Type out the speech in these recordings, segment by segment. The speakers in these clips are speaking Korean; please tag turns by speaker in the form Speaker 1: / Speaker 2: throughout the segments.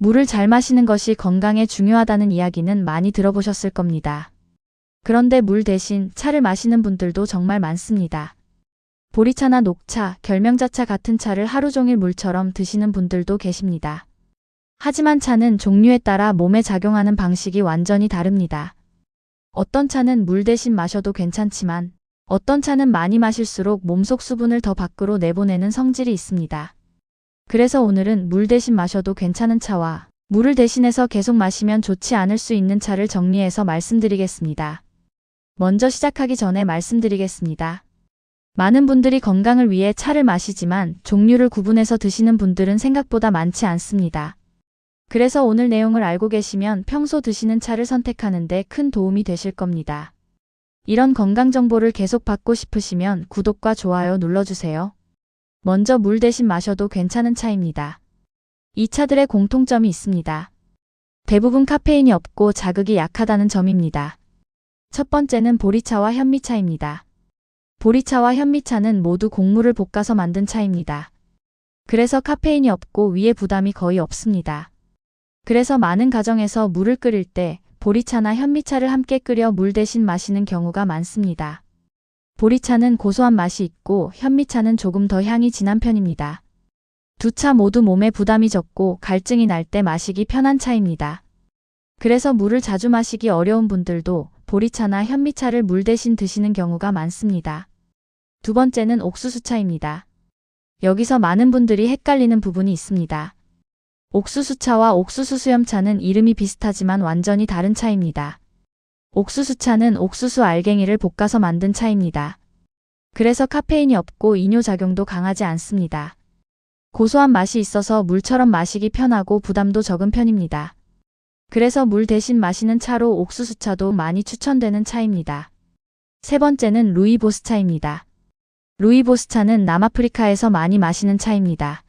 Speaker 1: 물을 잘 마시는 것이 건강에 중요하다는 이야기는 많이 들어보셨을 겁니다. 그런데 물 대신 차를 마시는 분들도 정말 많습니다. 보리차나 녹차, 결명자차 같은 차를 하루 종일 물처럼 드시는 분들도 계십니다. 하지만 차는 종류에 따라 몸에 작용하는 방식이 완전히 다릅니다. 어떤 차는 물 대신 마셔도 괜찮지만 어떤 차는 많이 마실수록 몸속 수분을 더 밖으로 내보내는 성질이 있습니다. 그래서 오늘은 물 대신 마셔도 괜찮은 차와 물을 대신해서 계속 마시면 좋지 않을 수 있는 차를 정리해서 말씀드리겠습니다. 먼저 시작하기 전에 말씀드리겠습니다. 많은 분들이 건강을 위해 차를 마시지만 종류를 구분해서 드시는 분들은 생각보다 많지 않습니다. 그래서 오늘 내용을 알고 계시면 평소 드시는 차를 선택하는 데 큰 도움이 되실 겁니다. 이런 건강 정보를 계속 받고 싶으시면 구독과 좋아요 눌러주세요. 먼저 물 대신 마셔도 괜찮은 차입니다. 이 차들의 공통점이 있습니다. 대부분 카페인이 없고 자극이 약하다는 점입니다. 첫 번째는 보리차와 현미차입니다. 보리차와 현미차는 모두 곡물을 볶아서 만든 차입니다. 그래서 카페인이 없고 위에 부담이 거의 없습니다. 그래서 많은 가정에서 물을 끓일 때 보리차나 현미차를 함께 끓여 물 대신 마시는 경우가 많습니다. 보리차는 고소한 맛이 있고 현미차는 조금 더 향이 진한 편입니다. 두 차 모두 몸에 부담이 적고 갈증이 날 때 마시기 편한 차입니다. 그래서 물을 자주 마시기 어려운 분들도 보리차나 현미차를 물 대신 드시는 경우가 많습니다. 두 번째는 옥수수차입니다. 여기서 많은 분들이 헷갈리는 부분이 있습니다. 옥수수차와 옥수수수염차는 이름이 비슷하지만 완전히 다른 차입니다. 옥수수차는 옥수수 알갱이를 볶아서 만든 차입니다. 그래서 카페인이 없고 이뇨작용도 강하지 않습니다. 고소한 맛이 있어서 물처럼 마시기 편하고 부담도 적은 편입니다. 그래서 물 대신 마시는 차로 옥수수차도 많이 추천되는 차입니다. 세 번째는 루이보스차입니다. 루이보스차는 남아프리카에서 많이 마시는 차입니다.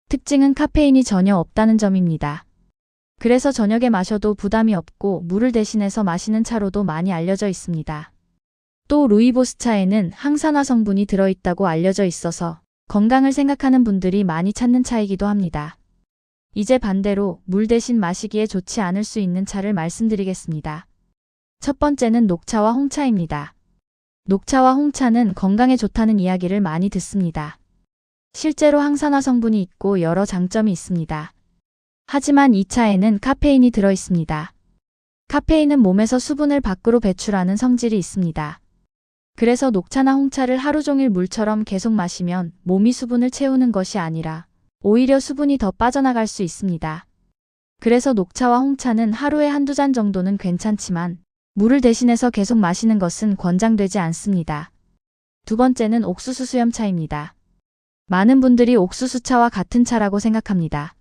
Speaker 1: 특징은 카페인이 전혀 없다는 점입니다. 그래서 저녁에 마셔도 부담이 없고 물을 대신해서 마시는 차로도 많이 알려져 있습니다. 또 루이보스차에는 항산화 성분이 들어있다고 알려져 있어서 건강을 생각하는 분들이 많이 찾는 차이기도 합니다. 이제 반대로 물 대신 마시기에 좋지 않을 수 있는 차를 말씀드리겠습니다. 첫 번째는 녹차와 홍차입니다. 녹차와 홍차는 건강에 좋다는 이야기를 많이 듣습니다. 실제로 항산화 성분이 있고 여러 장점이 있습니다. 하지만 이 차에는 카페인이 들어있습니다. 카페인은 몸에서 수분을 밖으로 배출하는 성질이 있습니다. 그래서 녹차나 홍차를 하루 종일 물처럼 계속 마시면 몸이 수분을 채우는 것이 아니라 오히려 수분이 더 빠져나갈 수 있습니다. 그래서 녹차와 홍차는 하루에 한두 잔 정도는 괜찮지만 물을 대신해서 계속 마시는 것은 권장되지 않습니다. 두 번째는 옥수수 수염차입니다. 많은 분들이 옥수수차와 같은 차라고 생각합니다.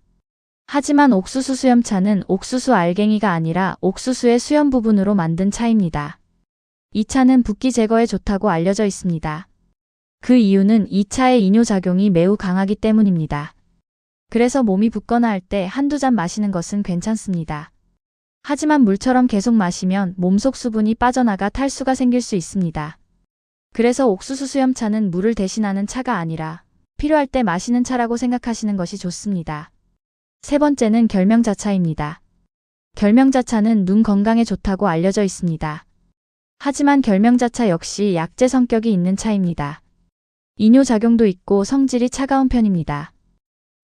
Speaker 1: 하지만 옥수수 수염차는 옥수수 알갱이가 아니라 옥수수의 수염 부분으로 만든 차입니다. 이 차는 붓기 제거에 좋다고 알려져 있습니다. 그 이유는 이 차의 이뇨작용이 매우 강하기 때문입니다. 그래서 몸이 붓거나 할 때 한두 잔 마시는 것은 괜찮습니다. 하지만 물처럼 계속 마시면 몸속 수분이 빠져나가 탈수가 생길 수 있습니다. 그래서 옥수수 수염차는 물을 대신하는 차가 아니라 필요할 때 마시는 차라고 생각하시는 것이 좋습니다. 세 번째는 결명자차입니다. 결명자차는 눈 건강에 좋다고 알려져 있습니다. 하지만 결명자차 역시 약재 성격이 있는 차입니다. 이뇨작용도 있고 성질이 차가운 편입니다.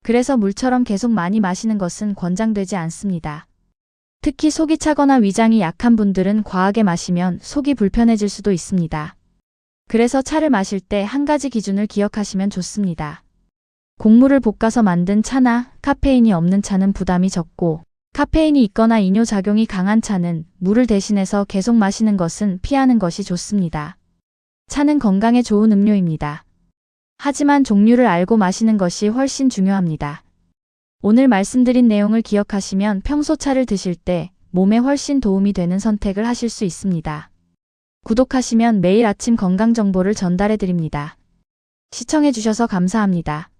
Speaker 1: 그래서 물처럼 계속 많이 마시는 것은 권장되지 않습니다. 특히 속이 차거나 위장이 약한 분들은 과하게 마시면 속이 불편해질 수도 있습니다. 그래서 차를 마실 때 한 가지 기준을 기억하시면 좋습니다. 곡물을 볶아서 만든 차나 카페인이 없는 차는 부담이 적고 카페인이 있거나 이뇨작용이 강한 차는 물을 대신해서 계속 마시는 것은 피하는 것이 좋습니다. 차는 건강에 좋은 음료입니다. 하지만 종류를 알고 마시는 것이 훨씬 중요합니다. 오늘 말씀드린 내용을 기억하시면 평소 차를 드실 때 몸에 훨씬 도움이 되는 선택을 하실 수 있습니다. 구독하시면 매일 아침 건강 정보를 전달해 드립니다. 시청해 주셔서 감사합니다.